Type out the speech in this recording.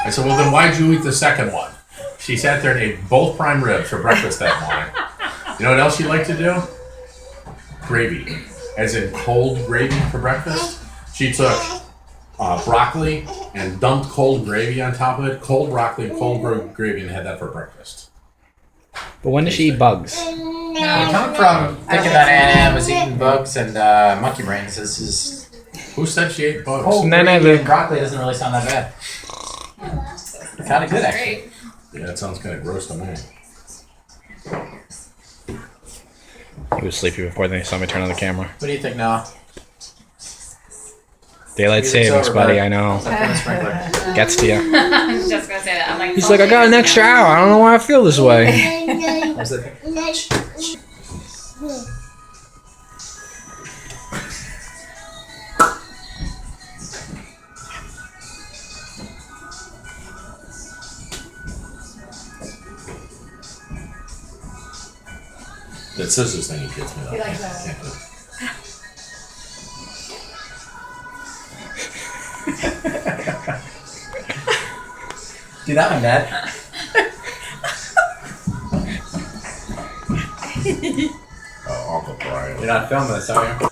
I said, well, then why'd you eat the second one? She sat there and ate both prime ribs for breakfast that morning. You know what else she liked to do? Gravy. As in cold gravy for breakfast. She took broccoli and dumped cold gravy on top of it. Cold broccoli and cold gravy and had that for breakfast. But when does she eat bugs? You're coming from thinking that Anna was eating bugs and monkey brains. This is... Who said she ate bugs? Oh, And then I gravy have and broccoli doesn't really sound that bad. Kind of good, actually. Yeah, that sounds kind of gross to me. He was sleepy before they saw me turn on the camera. What do you think, Noah? Daylight Music's savings, over, buddy. bud. I know. Except for the sprinkler. Gets to you. I was just gonna say that. I'm like. He's like, I got an extra hour. I don't know why I feel this way. What's that? That scissors thing he gets me. He likes that. Can't do it. Do that one, Dad. Oh, Uncle Brian. You're not filming this, are you?